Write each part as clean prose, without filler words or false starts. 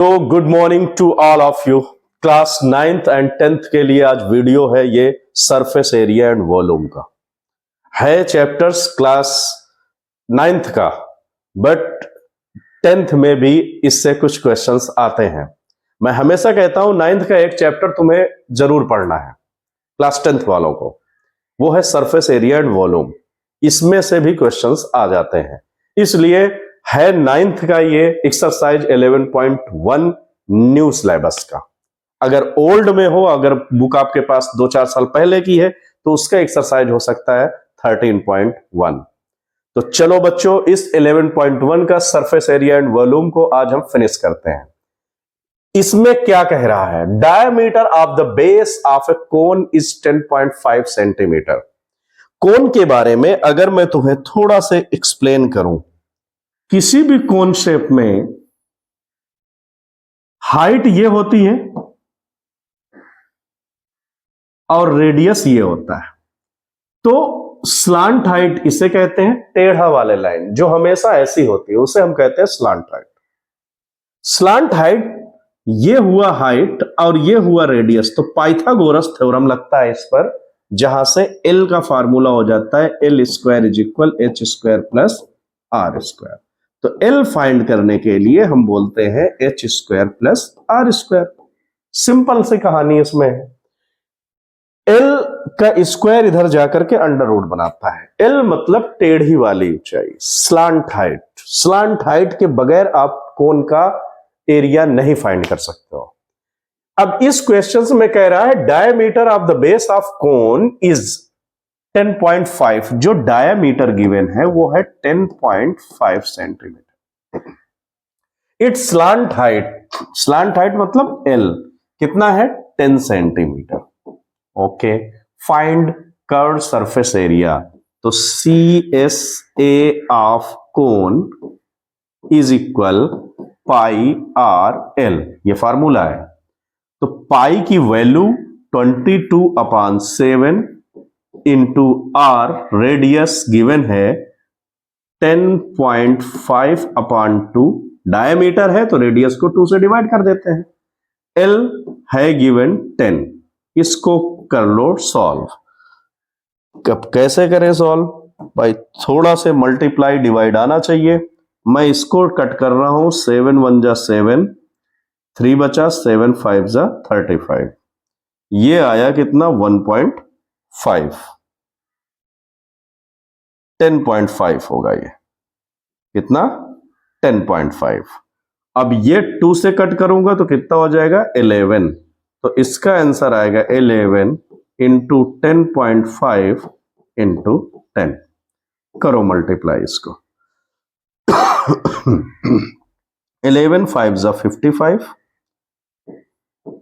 तो good morning to all of you. Class 9th and 10th के लिए आज वीडियो है ये सरफेस एरिया एंड वॉल्यूम का है। चैप्टर्स क्लास 9th का, बट 10th में भी इससे कुछ क्वेश्चंस आते हैं। मैं हमेशा कहता हूं 9th का एक चैप्टर तुम्हें जरूर पढ़ना है क्लास 10th वालों को, वो है सरफेस एरिया एंड वॉल्यूम। इसमें से भी क्वेश्चंस आ जाते हैं, इसलिए है 9th का ये एक्सरसाइज 11.1 न्यू सिलेबस का। अगर ओल्ड में हो, अगर बुक आपके पास 2-4 साल पहले की है तो उसका एक्सरसाइज हो सकता है 13.1। तो चलो बच्चों, इस 11.1 का सरफेस एरिया एंड वॉल्यूम को आज हम फिनिश करते हैं। इसमें क्या कह रहा है? Diameter of the base of a cone is 10.5 centimetre. Cone के बारे में अगर मैं तुम्हें थोड़ा से एक्सप्लेन करूं, किसी भी कोन शेप में हाइट ये होती है और रेडियस ये होता है। तो स्लांट हाइट इसे कहते हैं, टेढ़ा वाले लाइन जो हमेशा ऐसी होती है उसे हम कहते हैं स्लांट हाइट। स्लांट हाइट ये हुआ हाइट और ये हुआ रेडियस। तो पाइथागोरस थ्योरम लगता है इस पर, जहां से एल का फार्मूला हो जाता है L square is equal H square plus are square. तो एल फाइंड करने के लिए हम बोलते हैं H square plus are square. Simple सी कहानी इसमें है। एल का स्क्वायर इधर जाकर के अंडर रूट बनाता है। एल मतलब टेढ़ी वाली ऊंचाई, स्लांट हाइट। स्लांट हाइट के बगैर आप कोन का एरिया नहीं फाइंड कर सकते हो। अब इस क्वेश्चन में कह रहा है diameter of the base of cone is 10.5। जो डायमीटर गिवन है वो है 10.5 centimetre. It's slant height, slant height मतलब एल कितना है? 10 centimetre. Okay, find curve surface area. तो C S A of cone is equal pi are L, ये formula है। तो पाई की value 22/7 into R, radius given है 10.5/2। डायमीटर है तो रेडियस को 2 से डिवाइड कर देते हैं। एल है गिवन 10। इसको कर लो सॉल्व। कब कैसे करें सॉल्व? भाई थोड़ा से मल्टीप्लाई डिवाइड आना चाहिए। मैं इसको कट कर रहा हूं, 7 1 जा 7, 3 बचा, 7 5 जा 35। ये आया कितना? 1.5। 10.5 होगा ये। कितना? 10.5। अब ये 2 से कट करूंगा तो कितना हो जाएगा? 11। तो इसका आंसर आएगा 11 इंटू 10.5 इंटू 10। करो मल्टीप्लाई इसको। 11 5 जा 55,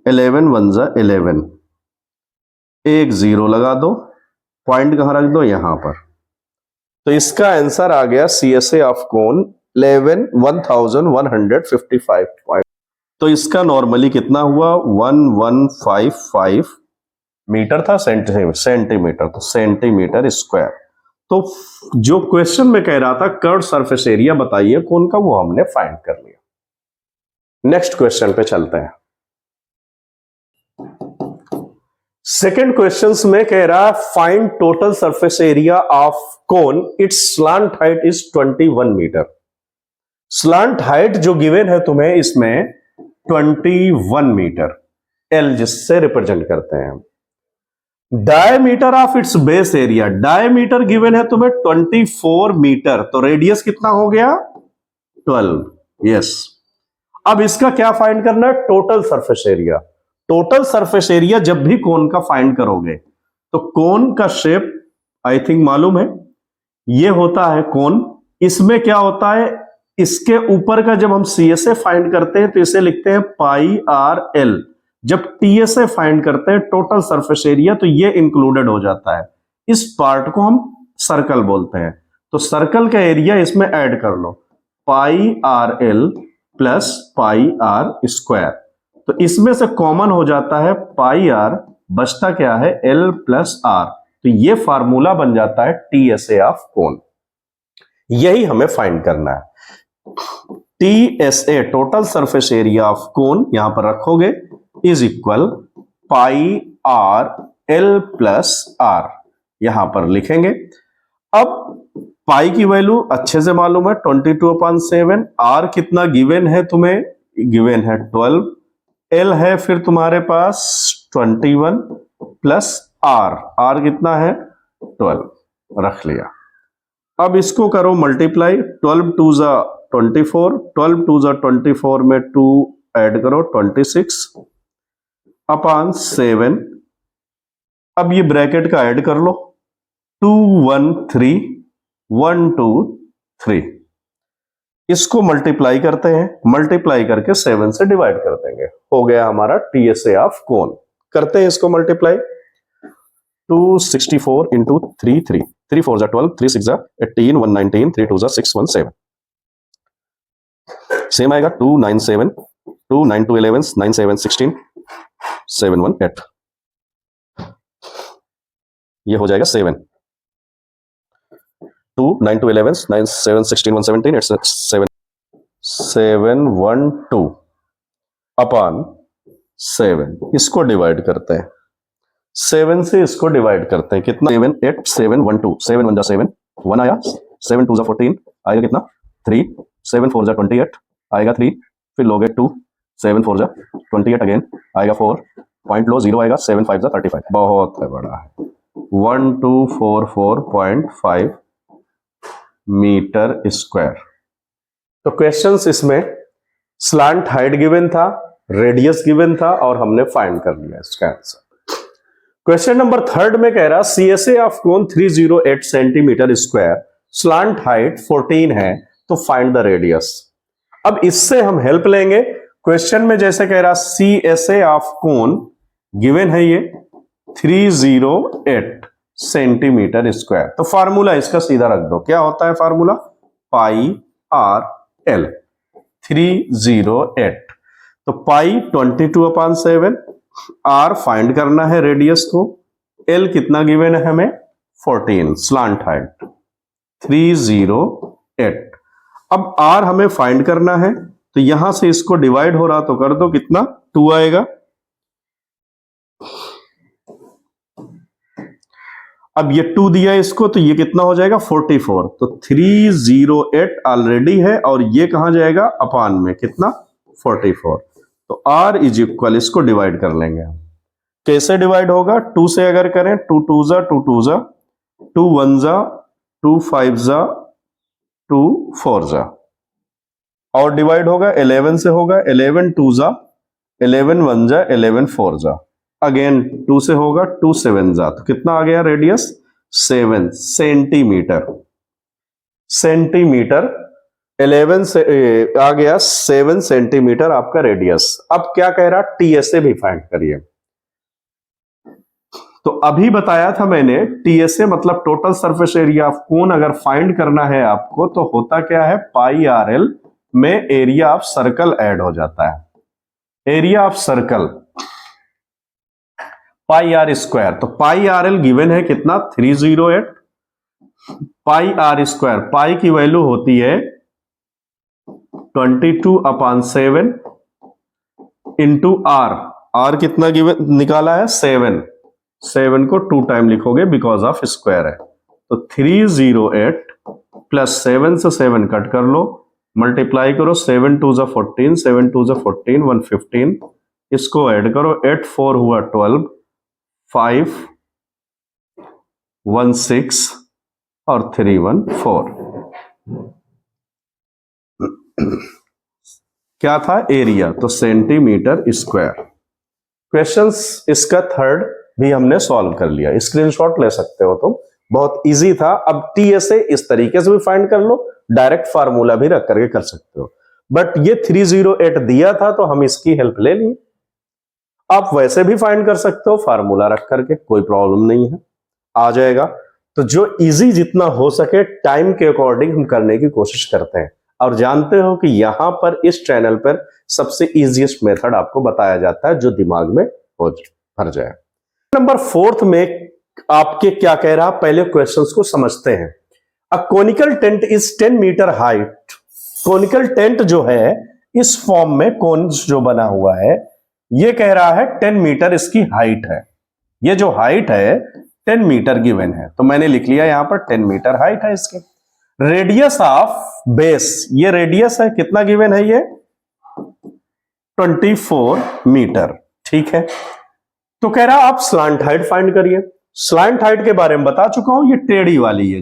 11 1 जा 11। एक जीरो लगा दो, पॉइंट कहां रख दो? यहां पर। तो इसका आंसर आ गया CSA ऑफ कोन 1155 पॉइंट। तो इसका नॉर्मली कितना हुआ? 1155 मीटर था, सेंटीमीटर, तो सेंटीमीटर स्क्वायर। तो जो क्वेश्चन में कह रहा था कर्व सरफेस एरिया बताइए कोन का, वो हमने फाइंड कर लिया। नेक्स्ट क्वेश्चन पे चलते हैं। सेकेंड क्वेश्चन में कह रहा है find total surface area of cone, its slant height is 21 metre. Slant height जो गिवन है तुम्हें इसमें 21 मीटर, एल जिससे रिप्रेजेंट करते हैं। Diameter of its base area, diameter given है तुम्हें 24 मीटर, तो रेडियस कितना हो गया? 12। यस। अब इसका क्या फाइंड करना है? Total surface area. Total surface area जब भी कोन का फाइंड करोगे तो कोन का शेप आई थिंक मालूम है, ये होता है कोन। इसमें क्या होता है? इसके ऊपर का जब हम CSA फाइंड करते हैं तो इसे लिखते हैं पाई आर एल। जब TSA फाइंड करते हैं टोटल सरफेस एरिया, तो ये इंक्लूडेड हो जाता है। इस पार्ट को हम सर्कल बोलते हैं। तो सर्कल का एरिया इसमें ऐड कर लो, pi R L plus pi are square. तो इसमें से कॉमन हो जाता है पाई आर, बचता क्या है? L plus r. तो ये फार्मूला बन जाता है TSA ऑफ कोन। यही हमें फाइंड करना है। TSA total surface area of cone यहां पर रखोगे is equal pi R L plus r, यहां पर लिखेंगे। अब पाई की वैल्यू अच्छे से मालूम है 22/7, आर कितना गिवन है तुम्हें, गिवन है 12, एल है फिर तुम्हारे पास 21 प्लस आर कितना है 12, रख लिया। अब इसको करो मल्टीप्लाई, 12 2 जा 24, 12 2 जा 24 में 2 ऐड करो 26 अपॉन 7। अब ये ब्रैकेट का ऐड कर लो, 2 1 3 1 2 3, इसको मल्टीप्लाई करते हैं, मल्टीप्लाई करके 7 से डिवाइड कर देंगे, हो गया हमारा टीएसए ऑफ कोन। करते हैं इसको मल्टीप्लाई, 264 इंटू 3 3 3 4 जा 12, 3 6 जा 18, 119, 3 2 जा 617, सेम आएगा 297, 2 9 2 11, 9 7 16, 7 1 8, ये हो जाएगा 7, 2 9 2 11, 9 7 16 117, 8 7 7 1 2 अपॉन 7, इसको डिवाइड करते हैं, 7 से इसको डिवाइड करते हैं, कितना 7 8 7 1 2, 7 1 जा 7, 1 आया, 7 2 जा 14 आएगा कितना 3, 7 4 जा 28 आएगा 3, फिर लोगे 2, 7 4 जा 28 अगेन आएगा 4, पॉइंट लो 0 आएगा, 7 5 जा 35, बहुत है बड़ा है, 1244.5 मीटर स्क्वायर। तो क्वेश्चंस इसमें स्लांट हाइट गिवन था, रेडियस गिवन था और हमने फाइंड कर लिया इसका आंसर। क्वेश्चन नंबर 3 में कह रहा CSA of cone 308 centimetre square, slant height 14 है, तो फाइंड द रेडियस। अब इससे हम हेल्प लेंगे, क्वेश्चन में जैसे कह रहा सीएसए ऑफ कोन गिवन है ये 308 सेंटीमीटर स्क्वायर, तो फार्मूला इसका सीधा रख दो, क्या होता है फार्मूला, पाई आर एल 308, तो पाई 22/7, आर फाइंड करना है रेडियस को, एल कितना गिवन है हमें 14, स्लांट हाइट 308। अब आर हमें फाइंड करना है, तो यहां से इसको डिवाइड हो रहा तो कर दो, कितना 2 आएगा। अब ये 2 दिया इसको, तो ये कितना हो जाएगा 44, तो 308 ऑलरेडी है और ये कहां जाएगा अपान में, कितना 44, तो R इज इक्वल, इसको डिवाइड कर लेंगे हम, कैसे डिवाइड होगा, 2 से अगर करें 2 2 जा 2 2 जा 2 1 जा 2 5 जा 2 4 जा, और डिवाइड होगा 11 से होगा, 11 2 जा 11 1 जा 11 4 जा, अगेन 2 से होगा 2 7 जा, तो कितना आ गया रेडियस 7 सेंटीमीटर, सेंटीमीटर 11 से आ गया 7 सेंटीमीटर आपका रेडियस। अब क्या कह रहा, टीएसए भी फाइंड करिए। तो अभी बताया था मैंने टीएसए मतलब total surface area of cone अगर फाइंड करना है आपको, तो होता क्या है, पाई आर एल में एरिया ऑफ सर्कल ऐड हो जाता है, area of circle pi are square, तो पाई आर एल गिवन है कितना 308, पाई आर स्क्वायर, पाई की वैल्यू होती है 22/7 इंटू आर, आर कितना गिवन निकाला है 7, 7 को 2 टाइम लिखोगे बिकॉज ऑफ स्क्वायर है, तो 308 प्लस 7 से 7 कट कर लो, मल्टीप्लाई करो, 7 2 जा 14, 7 2 जा 14, 115, इसको ऐड करो, 8 4 हुआ 12, 5 1 6 और 3 1 4, क्या था एरिया, तो सेंटीमीटर स्क्वायर। क्वेश्चंस इसका 3rd भी हमने सॉल्व कर लिया, स्क्रीनशॉट ले सकते हो तुम, बहुत इजी था। अब टीएसए इस तरीके से भी फाइंड कर लो, डायरेक्ट फार्मूला भी रख करके कर सकते हो, बट ये 308 दिया था तो हम इसकी हेल्प ले ली। आप वैसे भी फाइंड कर सकते हो फार्मूला रख करके, कोई प्रॉब्लम नहीं है, आ जाएगा। तो जो इजी जितना हो सके टाइम के अकॉर्डिंग हम करने की कोशिश करते हैं, और जानते हो कि यहां पर इस चैनल पर सबसे इजीएस्ट मेथड आपको बताया जाता है जो दिमाग में हो भर जाए। नंबर 4 में आपके क्या कह रहा, पहले क्वेश्चंस को समझते हैं। A conical tent is 10 metre height conical tent जो है इस फॉर्म में कोन जो बना हुआ है, ये कह रहा है 10 मीटर इसकी हाइट है। ये जो हाइट है 10 मीटर गिवन है, तो मैंने लिख लिया यहां पर 10 मीटर हाइट है इसकी। रेडियस ऑफ बेस, ये रेडियस है, कितना गिवन है ये 24 मीटर, ठीक है। तो कह रहा आप स्लांट हाइट फाइंड करिए। स्लांट हाइट के बारे में बता चुका हूं, ये टेढ़ी वाली ये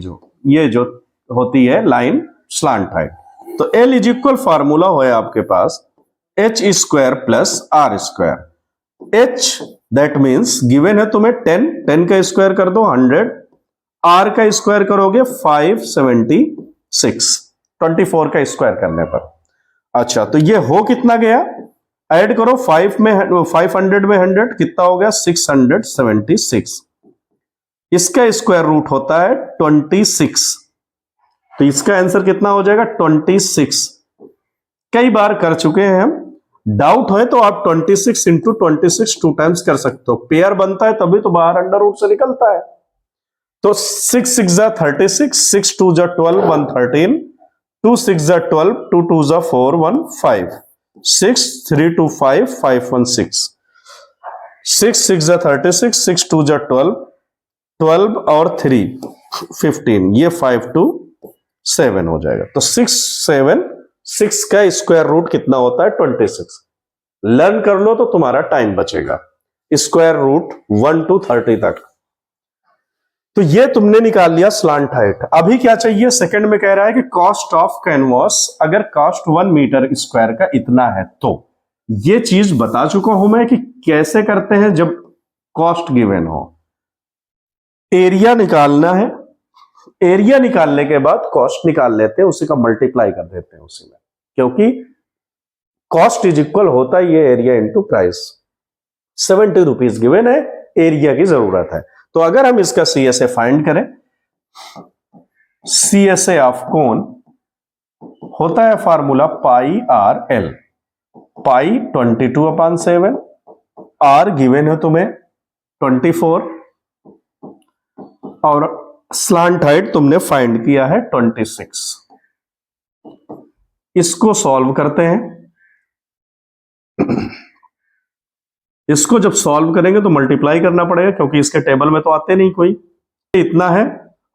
जो होती है लाइन स्लांट हाइट। तो L इज इक्वल फार्मूला है आपके पास h square plus are square. h that means given है तुम्हें 10 का स्क्वायर कर दो 100, r का स्क्वायर करोगे 576, 24 का स्क्वायर करने पर। अच्छा, तो ये हो कितना गया, ऐड करो 500 में 100 कितना हो गया 676। इसका स्क्वायर रूट होता है 26, तो इसका आंसर कितना हो जाएगा 26। कई बार कर चुके हैं हम, डाउट है तो आप 26 इंटू 26 2 टाइम्स कर सकते हो। पेयर बनता है तभी तो बाहर अंडर रूट से निकलता है। तो 6 6 जा 36, 6 2 जा 12 113, 2 6 जा 12, 2 2 जा 4 1 5, 6 3 2 5 5 1 6, 6 6 जा 36, 6 2 जा 12, 12 और 3 15, ये 5 2 7 हो जाएगा। तो 6 7 6 का स्क्वायर रूट कितना होता है 26। लर्न कर लो तो तुम्हारा टाइम बचेगा। स्क्वायर रूट 1 to 30 तक। तो ये तुमने निकाल लिया स्लांट हाइट। अभी क्या चाहिए, सेकंड में कह रहा है कि कॉस्ट ऑफ कैनवास, अगर कॉस्ट 1 मीटर स्क्वायर का इतना है तो ये चीज बता चुका हूं मैं कि कैसे करते हैं जब कॉस्ट गिवन हो। एरिया निकालना है, एरिया निकालने के बाद कॉस्ट निकाल लेते हैं, उसी का मल्टीप्लाई कर देते हैं उसी में, क्योंकि कॉस्ट इज इक्वल होता है ये area into price. 70 rupees given है, एरिया की जरूरत है। तो अगर हम इसका CSA फाइंड करें, CSA ऑफ कोन होता है formula pi R L. Pi 22/7, r given है तुम्हें 24 और स्लांट हाइट तुमने फाइंड किया है 26। इसको सॉल्व करते हैं। इसको जब सॉल्व करेंगे तो मल्टीप्लाई करना पड़ेगा, क्योंकि इसके टेबल में तो आते नहीं कोई। इतना है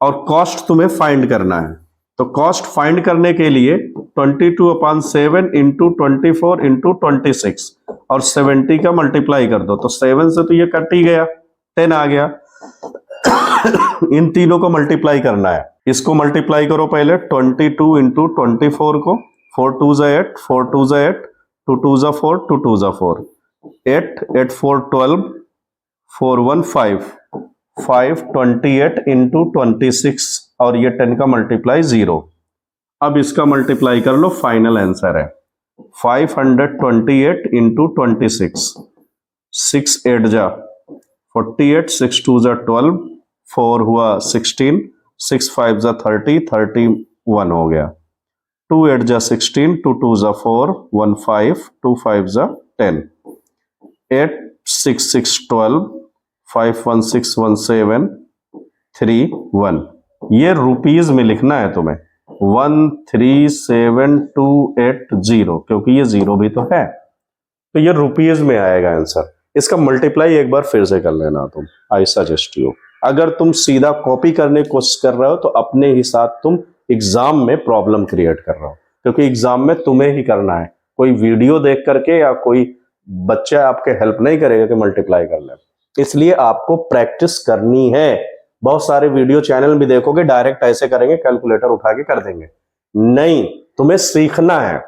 और कॉस्ट तुम्हें फाइंड करना है। तो कॉस्ट फाइंड करने के लिए 22/7 इंटू 24 इंटू 26 और 70 का मल्टीप्लाई कर दो। तो 7 से तो ये कट ही गया, 10 आ गया। इन तीनों को मल्टीप्लाई करना है। इसको मल्टीप्लाई करो पहले 22 इंटू 24 को, 4 2 जा 8, 4 2 जा 8, 2 2 जा 4, 2 2 जा 4, 8 8 4 12, 4 1 5, 5 28 इंटू 26 और ये 10 का मल्टीप्लाई 0। अब इसका मल्टीप्लाई कर लो, फाइनल आंसर है 528 इंटू 26, 6 8 जा 48, 6 2 जा 12, 4 हुआ 16, 6 5 जा 30, 31 हो गया। 2 8 जा 16, 2 2 जा 4, 1 5, 2 5 जा 10, 8 6 6 12, 5 1 6 1 7, 3 1। ये रुपीज में लिखना है तुम्हें 137280, क्योंकि ये 0 भी तो है, तो ये रुपीज में आएगा आंसर। इसका मल्टीप्लाई एक बार फिर से कर लेना तुम, आई सजेस्ट यू। अगर तुम सीधा कॉपी करने की कोशिश कर रहे हो तो अपने ही साथ तुम एग्जाम में प्रॉब्लम क्रिएट कर रहे हो, क्योंकि एग्जाम में तुम्हें ही करना है। कोई वीडियो देख करके या कोई बच्चा आपके हेल्प नहीं करेगा कि मल्टीप्लाई कर ले। इसलिए आपको प्रैक्टिस करनी है। बहुत सारे वीडियो चैनल भी देखोगे डायरेक्ट ऐसे करेंगे, कैलकुलेटर उठा के कर देंगे। नहीं, तुम्हें सीखना है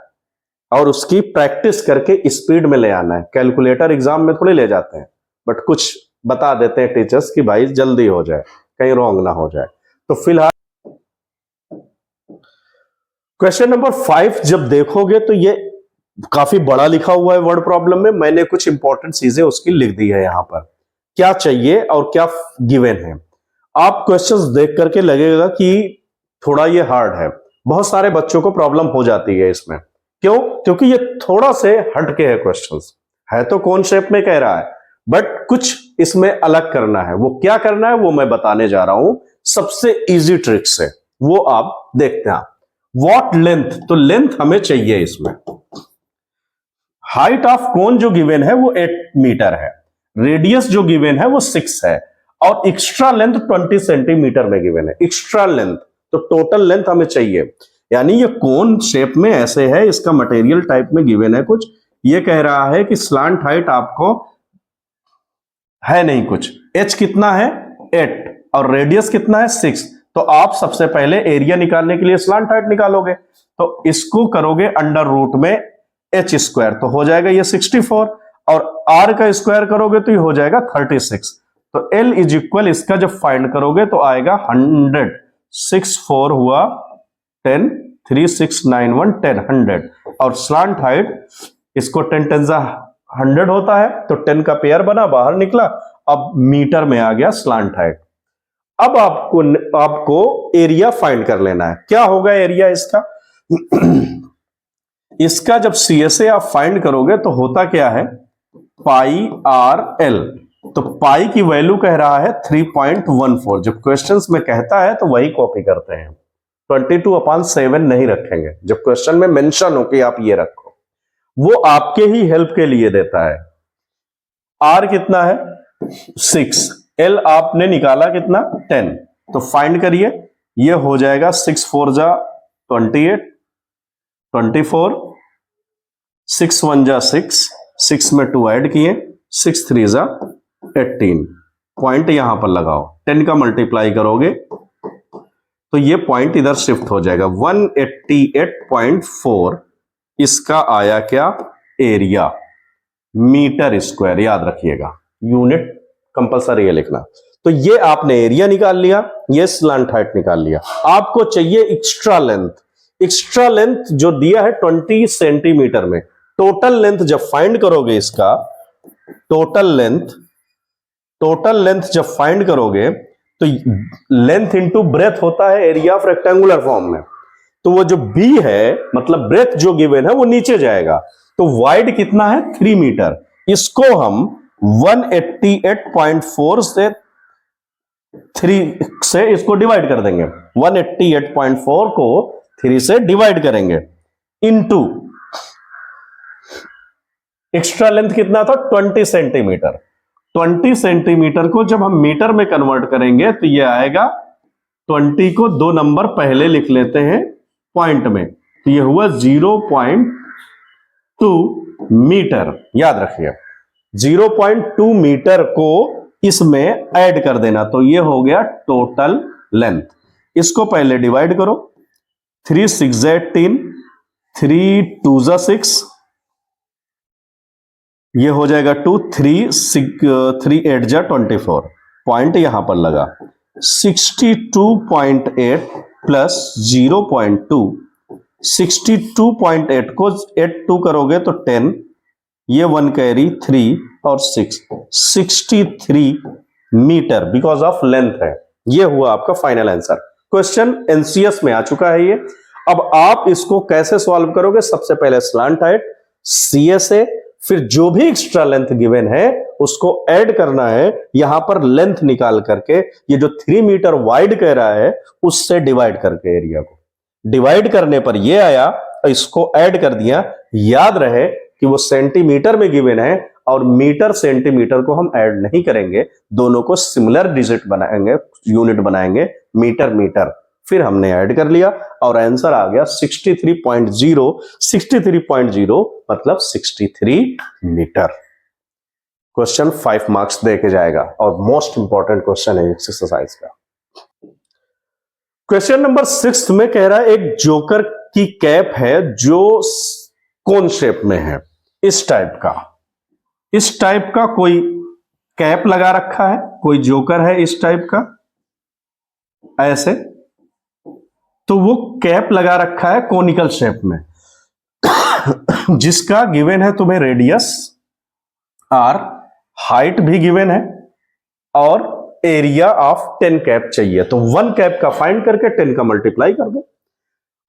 और उसकी प्रैक्टिस करके स्पीड में ले आना है। कैलकुलेटर एग्जाम में थोड़ी ले जाते हैं, बट कुछ बता देते हैं टीचर्स कि भाई जल्दी हो जाए, कहीं रॉन्ग ना हो जाए। तो फिलहाल क्वेश्चन नंबर 5 जब देखोगे तो ये काफी बड़ा लिखा हुआ है वर्ड प्रॉब्लम में। मैंने कुछ इंपॉर्टेंट चीजें उसकी लिख दी है यहां पर, क्या चाहिए और क्या गिवन है। आप क्वेश्चंस देख करके लगेगा कि थोड़ा ये हार्ड है। बहुत सारे बच्चों को प्रॉब्लम हो जाती है इसमें। क्यों? क्योंकि ये थोड़ा से हटके है क्वेश्चंस। है तो कौन शेप में कह रहा है, बट कुछ इसमें अलग करना है। वो क्या करना है वो मैं बताने जा रहा हूं सबसे इजी ट्रिक से, वो आप देखते हैं। व्हाट लेंथ, तो लेंथ हमें चाहिए इसमें। हाइट ऑफ कोन जो गिवन है वो 8 मीटर है, रेडियस जो गिवन है वो 6 है, और एक्स्ट्रा लेंथ 20 सेंटीमीटर में गिवन है, एक्स्ट्रा लेंथ। तो टोटल लेंथ हमें चाहिए, यानी ये कोन शेप में ऐसे है, इसका मटेरियल टाइप में गिवन है कुछ, ये कह रहा है कि स्लांट हाइट आपको है नहीं कुछ, h कितना है 8 और रेडियस कितना है 6, तो आप सबसे पहले एरिया निकालने के लिए स्लांट हाइट निकालोगे, तो इसको करोगे अंडर रूट में h स्क्वायर, तो हो जाएगा ये 64, और r का स्क्वायर करोगे तो ये हो जाएगा 36, तो L इज इक्वल, इसका जब फाइंड करोगे तो आएगा 100, 6 4 हुआ 10, 3 6 9 1 10, 100, और स्लांट हाइट इसको 10 10 100 होता है, तो 10 का पेयर बना, बाहर निकला, अब मीटर में आ गया स्लांट हाइट। अब आपको एरिया फाइंड कर लेना है। क्या होगा एरिया इसका? इसका जब CSA आप फाइंड करोगे तो होता क्या है, पाई आर एल, तो पाई की वैल्यू कह रहा है 3.14, जब क्वेश्चंस में कहता है तो वही कॉपी करते हैं, 22/7 नहीं रखेंगे, जब क्वेश्चन में मेंशन हो कि आप ये रखो, वो आपके ही हेल्प के लिए देता है। आर कितना है 6, एल आपने निकाला कितना 10, तो फाइंड करिए, ये हो जाएगा 6 4 जा 28, 24, 6 1 जा 6, 6 में 2 ऐड किए, 6 3 जा 18, पॉइंट यहां पर लगाओ, 10 का मल्टीप्लाई करोगे तो ये पॉइंट इधर शिफ्ट हो जाएगा, 188.4, इसका आया क्या एरिया, मीटर स्क्वायर, याद रखिएगा, यूनिट कंपलसरी है लिखना। तो ये आपने एरिया निकाल लिया, ये स्लांट हाइट निकाल लिया। आपको चाहिए एक्स्ट्रा लेंथ, एक्स्ट्रा लेंथ जो दिया है 20 सेंटीमीटर में, टोटल लेंथ जब फाइंड करोगे इसका, टोटल लेंथ जब फाइंड करोगे तो लेंथ इंटू ब्रेथ होता है एरिया ऑफ रेक्टेंगुलर फॉर्म में, तो वो जो b है मतलब ब्रेथ जो गिवन है वो नीचे जाएगा, तो वाइड कितना है 3 मीटर, इसको हम 188.4 से 3 से इसको डिवाइड कर देंगे, 188.4 को 3 से डिवाइड करेंगे, इनटू एक्स्ट्रा लेंथ कितना था 20 सेंटीमीटर, 20 सेंटीमीटर को जब हम मीटर में कन्वर्ट करेंगे तो ये आएगा, 20 को 2 नंबर पहले लिख लेते हैं पॉइंट में, तो ये हुआ 0.2 मीटर, याद रखिए 0.2 मीटर को इसमें ऐड कर देना, तो ये हो गया टोटल लेंथ। इसको पहले डिवाइड करो, 3 6 18, 3 2 6, ये हो जाएगा 2, 3 8 24, पॉइंट यहां पर लगा, 62.8 प्लस 0.2, 62.8 को 8 2 करोगे तो 10, ये 1 कैरी 3 और 6, 63 मीटर बिकॉज ऑफ लेंथ है। ये हुआ आपका फाइनल आंसर। क्वेश्चन एनसीएस में आ चुका है ये। अब आप इसको कैसे सॉल्व करोगे? सबसे पहले स्लांट हाइट, CSA, फिर जो भी एक्स्ट्रा लेंथ गिवन है उसको ऐड करना है, यहां पर लेंथ निकाल करके ये जो 3 मीटर वाइड कह रहा है उससे डिवाइड करके एरिया को डिवाइड करने पर ये आया, इसको ऐड कर दिया। याद रहे कि वो सेंटीमीटर में गिवन है और मीटर सेंटीमीटर को हम ऐड नहीं करेंगे, दोनों को सिमिलर डिजिट बनाएंगे, यूनिट बनाएंगे, मीटर मीटर, फिर हमने ऐड कर लिया और आंसर आ गया 63.0, 63.0 मतलब 63 मीटर। क्वेश्चन 5 मार्क्स दे के जाएगा और मोस्ट इंपॉर्टेंट क्वेश्चन है एक्सरसाइज का। क्वेश्चन नंबर 6 में कह रहा है एक जोकर की कैप है जो कोन शेप में है, इस टाइप का कोई कैप लगा रखा है, कोई जोकर है इस टाइप का ऐसे, तो वो कैप लगा रखा है कोनिकल शेप में जिसका गिवन है तुम्हें रेडियस r, हाइट भी गिवन है और एरिया ऑफ 10 कैप चाहिए। तो 1 कैप का फाइंड करके 10 का मल्टीप्लाई कर दो।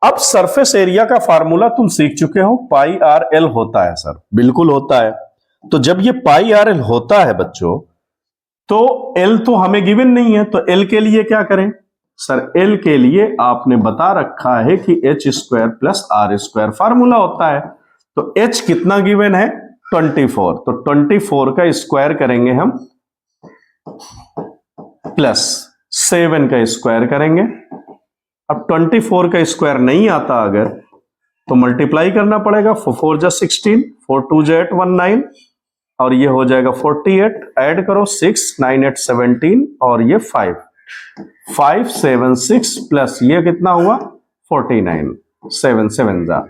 अब सरफेस एरिया का फार्मूला तुम सीख चुके हो, पाई आर एल होता है सर, बिल्कुल होता है। तो जब ये पाई आर एल होता है बच्चों, तो एल तो हमें गिवन नहीं है, तो एल के लिए क्या करें, सर एल के लिए आपने बता रखा है कि h square plus are square formula होता है, तो एच कितना गिवन है 24, तो 24 का स्क्वायर करेंगे हम प्लस 7 का स्क्वायर करेंगे। अब 24 का स्क्वायर नहीं आता अगर तो मल्टीप्लाई करना पड़ेगा, 4 जा 16, 4 2 जा 8 19 और ये हो जाएगा 48, ऐड करो 6 9 8 17 और ये 5 5 7 6 प्लस ये कितना हुआ 49, 7 7 जा,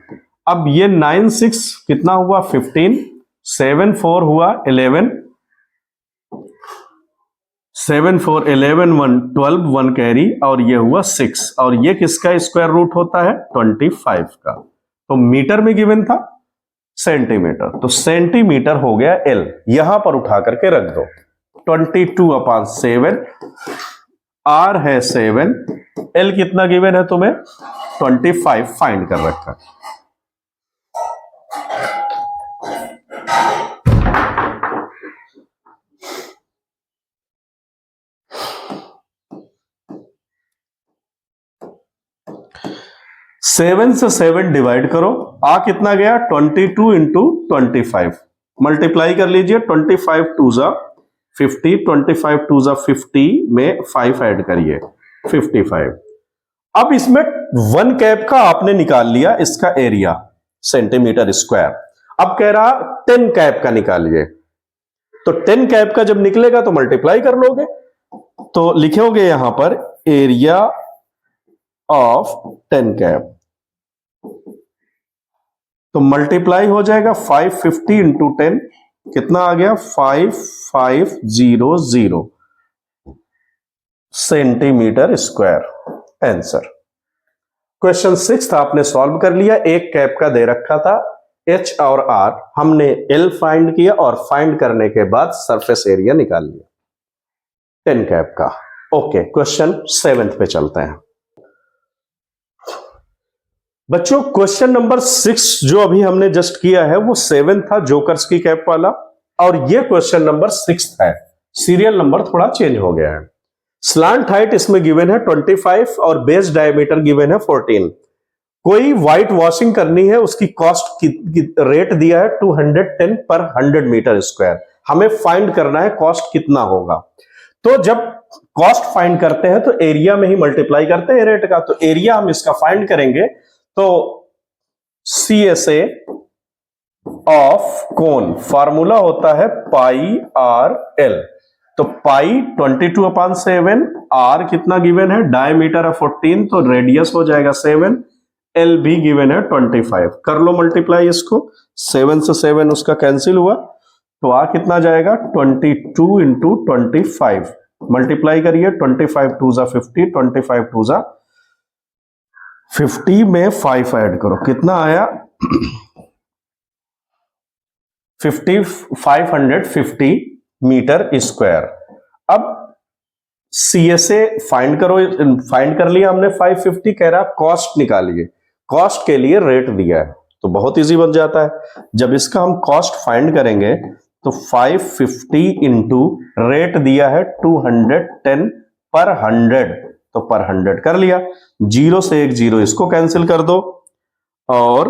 अब ये 9 6 कितना हुआ 15, 7 4 हुआ 11, 7 4 11 1 12 1 कैरी और ये हुआ 6 और ये किसका स्क्वायर रूट होता है 25 का, तो मीटर में गिवन था सेंटीमीटर, तो सेंटीमीटर हो गया एल, यहां पर उठा करके रख दो 22/7, आर है 7, एल कितना गिवन है तुम्हें 25 फाइंड कर रखा है। सेवन से 7 डिवाइड करो, आ कितना गया 22 इंटू 25, मल्टीप्लाई कर लीजिए 25 2 जा 50, 25 2 जा 50 में 5 ऐड करिए 55। अब इसमें 1 कैप का आपने निकाल लिया इसका एरिया सेंटीमीटर स्क्वायर, अब कह रहा 10 कैप का निकालिए, तो 10 कैप का जब निकलेगा तो मल्टीप्लाई कर लोगे, तो लिखोगे यहां पर एरिया ऑफ 10 कैप, तो मल्टीप्लाई हो जाएगा 550 इंटू 10 कितना आ गया 5500 सेंटीमीटर स्क्वायर आंसर। क्वेश्चन 6 आपने सॉल्व कर लिया, एक कैप का दे रखा था एच और आर, हमने एल फाइंड किया और फाइंड करने के बाद सरफेस एरिया निकाल लिया 10 कैप का। ओके, क्वेश्चन 7 पे चलते हैं बच्चों। क्वेश्चन नंबर 6 जो अभी हमने जस्ट किया है वो 7 था जोकर्स की कैप वाला, और ये क्वेश्चन नंबर 6 है, सीरियल नंबर थोड़ा चेंज हो गया है। स्लांट हाइट इसमें गिवन है 25 और बेस डायमीटर गिवन है 14। कोई व्हाइट वॉशिंग करनी है, उसकी कॉस्ट रेट दिया है 210 पर 100 मीटर स्क्वायर, हमें फाइंड करना है कॉस्ट कितना होगा। तो जब कॉस्ट फाइंड करते हैं तो एरिया में ही मल्टीप्लाई करते हैं रेट का, तो एरिया हम इसका फाइंड करेंगे तो CSA ऑफ कोन फार्मूला होता है पाई आर एल, तो पाई 22/7, आर कितना गिवन है डायमीटर है 14 तो रेडियस हो जाएगा 7, एल भी गिवन है 25, कर लो मल्टीप्लाई इसको, 7 से 7 उसका कैंसिल हुआ तो आ कितना जाएगा 22 इंटू 25, मल्टीप्लाई करिए 25 2 जा 50, 25 2 जा 50 में 5 ऐड करो कितना आया 550 मीटर स्क्वायर। अब CSA फाइंड करो, फाइंड कर लिया हमने 550, कह रहा कॉस्ट निकालिए, कॉस्ट के लिए रेट दिया है तो बहुत इजी बन जाता है। जब इसका हम कॉस्ट फाइंड करेंगे तो 550 इंटू रेट दिया है 210 पर 100, तो पर 100 कर लिया, 0 से 1 0 इसको कैंसिल कर दो और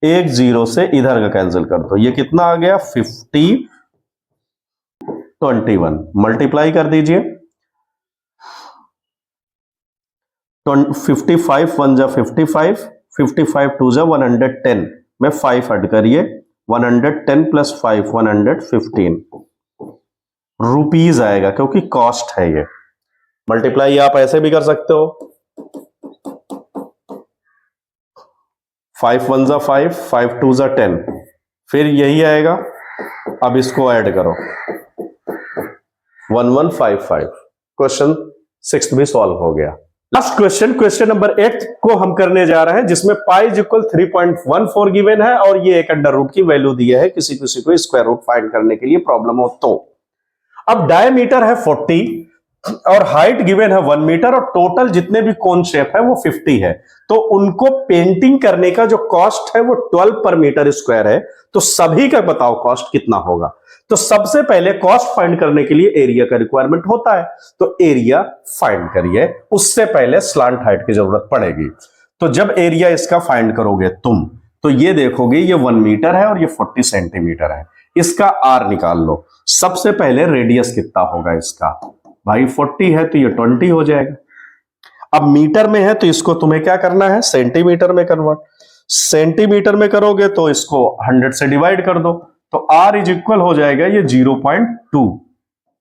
1 0 से इधर का कैंसिल कर दो, ये कितना आ गया 50 21, मल्टीप्लाई कर दीजिए 55 1 जा 55, 55 2 जा 110 में 5 ऐड करिए, 110 प्लस 5 115 रुपीज आएगा क्योंकि कॉस्ट है ये। मल्टीप्लाई आप ऐसे भी कर सकते हो, 5 1 जा 5, 5 2 जा 10, फिर यही आएगा। अब इसको ऐड करो 1155। क्वेश्चन 6 भी सॉल्व हो गया। लास्ट क्वेश्चन, क्वेश्चन नंबर 8 को हम करने जा रहे हैं जिसमें पाई इक्वल 3.14 गिवन है और ये एक अंडर रूट की वैल्यू दी है, किसी को स्क्वायर रूट फाइंड करने के लिए प्रॉब्लम हो तो। अब डायमीटर है 40, और हाइट गिवन है 1 मीटर और टोटल जितने भी कोन शेप है वो 50 है, तो उनको पेंटिंग करने का जो कॉस्ट है वो 12 पर मीटर स्क्वायर है। तो सभी का बताओ कॉस्ट कितना होगा। तो सबसे पहले कॉस्ट फाइंड करने के लिए एरिया का रिक्वायरमेंट होता है, तो एरिया फाइंड करिए, उससे पहले स्लांट हाइट की जरूरत पड़ेगी। तो जब एरिया इसका फाइंड करोगे तुम, तो ये देखोगे ये 1 मीटर है और ये 40 सेंटीमीटर है, इसका आर निकाल लो। सबसे पहले रेडियस कितना होगा इसका, भाई 40 है तो ये 20 हो जाएगा। अब मीटर में है तो इसको तुम्हें क्या करना है, सेंटीमीटर में कन्वर्ट। सेंटीमीटर में करोगे तो इसको 100 से डिवाइड कर दो, तो आर इज इक्वल हो जाएगा ये 0.2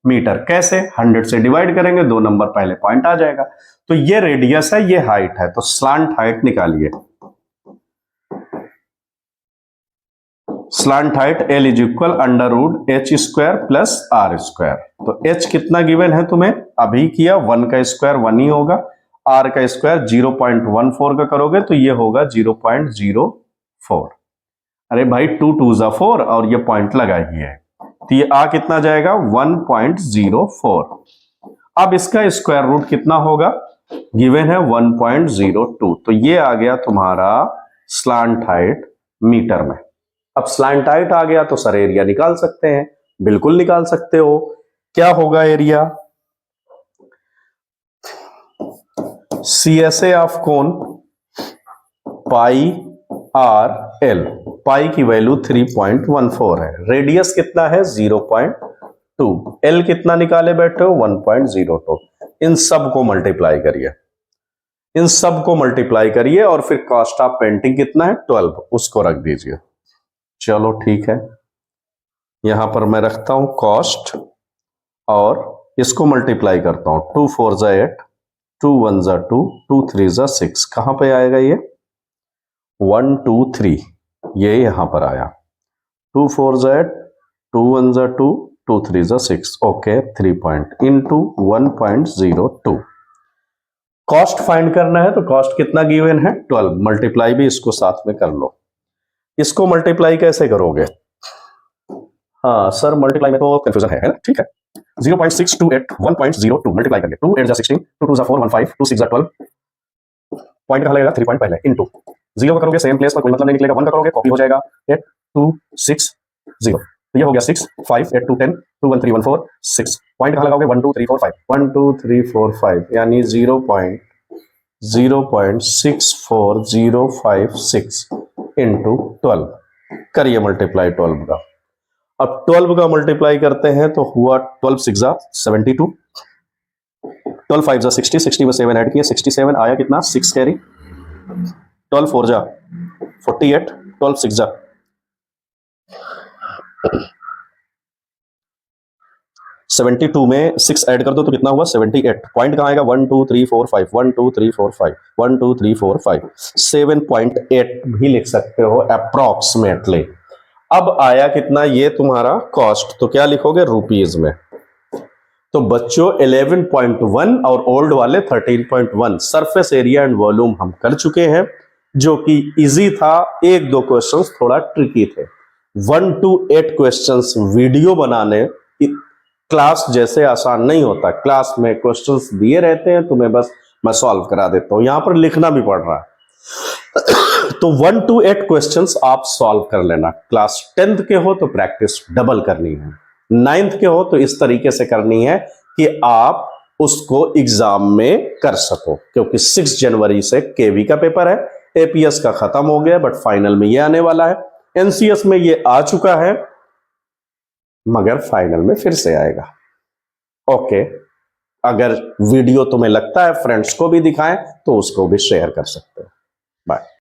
मीटर। कैसे, 100 से डिवाइड करेंगे, 2 नंबर पहले पॉइंट आ जाएगा। तो ये रेडियस है, ये हाइट है, तो स्लांट हाइट निकालिए। Slant height L is equal √h square plus r square. तो h कितना गिवन है तुम्हें, अभी किया, 1 का स्क्वायर 1 ही होगा, r का स्क्वायर 0.14 का करोगे तो ये होगा 0.04। अरे भाई 2 2 जा 4 और ये पॉइंट लगा ही है, तो ये आ कितना जाएगा 1.04। अब इसका स्क्वायर रूट कितना होगा, गिवन है 1.02, तो ये आ गया तुम्हारा स्लांट हाइट मीटर में। अब स्लांट हाइट आ गया तो सर एरिया निकाल सकते हैं, बिल्कुल निकाल सकते हो। क्या होगा area, CSA of cone pi R L, pi की वैल्यू 3.14 है, रेडियस कितना है 0.2, एल कितना निकाले बैठे हो 1.02। इन सब को मल्टीप्लाई करिए, इन सब को मल्टीप्लाई करिए और फिर कॉस्ट ऑफ पेंटिंग कितना है 12, उसको रख दीजिए। चलो ठीक है, यहां पर मैं रखता हूं कॉस्ट और इसको मल्टीप्लाई करता हूं, 2 4 जा 8, 2 1 जा 2, 2 3 जा 6, कहां पे आएगा ये 1 2 3, ये यहां पर आया, 2 4 जा 8, 2 1 जा 2, 2 3 जा 6, okay 3 point into 1.02। Cost find करना है तो कॉस्ट कितना गिवन है 12, मल्टीप्लाई भी इसको साथ में कर लो। इसको मल्टीप्लाई कैसे करोगे, हाँ सर मल्टीप्लाई में तो कंफ्यूजन है ना, ठीक है। 0.628 1.02 मल्टीप्लाई करके 2 8 जा 16, 2 2 जा 4 1 5, 2 6 जा 12, पॉइंट कहां लगेगा 3 पॉइंट पहले, इनटू 0 का करोगे सेम प्लेस पर कोई मतलब नहीं निकलेगा, 1 का करोगे कॉपी हो जाएगा 8 2 6 0, तो ये हो गया 6 5 8 2 10 2 1 3 1 4 6, पॉइंट कहां लगाओगे 1 2 3 4 5, 1 2 3 4 5 यानी 0.06405 इंटू 12 करिए मल्टीप्लाई 12 का। अब 12 का मल्टीप्लाई करते हैं तो हुआ 12 6 जा 72, 12 5 जा 60, 60 में 7 ऐड किए 67, आया कितना 6 कैरी, 12 4 जा 48, 12 6 जा 72 में 6 ऐड कर दो तो कितना हुआ 78, पॉइंट कहां आएगा 1 2 3 4 5, 1 2 3 4 5, 1 2 3 4 5, 7.8 भी लिख सकते हो अप्रॉक्सीमेटली। अब आया कितना ये तुम्हारा कॉस्ट, तो क्या लिखोगे रुपीज में। तो बच्चों 11.1 और ओल्ड वाले 13.1 सरफेस एरिया एंड वॉल्यूम हम कर चुके हैं, जो कि इजी था। 1-2 क्वेश्चंस थोड़ा ट्रिकी थे, 1 to 8 क्वेश्चंस वीडियो बनाने क्लास जैसे आसान नहीं होता। क्लास में क्वेश्चंस दिए रहते हैं, तुम्हें बस मैं सॉल्व करा देता हूं, यहां पर लिखना भी पड़ रहा है। तो 1 to 8 क्वेश्चंस आप सॉल्व कर लेना। क्लास 10th के हो तो प्रैक्टिस डबल करनी है, 9th के हो तो इस तरीके से करनी है कि आप उसको एग्जाम में कर सको, क्योंकि 6 जनवरी से केवी का पेपर है, एपीएस का खत्म हो गया बट फाइनल में ये आने वाला है, एनसीएस में ये आ चुका है मगर फाइनल में फिर से आएगा। ओके, अगर वीडियो तुम्हें लगता है फ्रेंड्स को भी दिखाएं तो उसको भी शेयर कर सकते हो। बाय।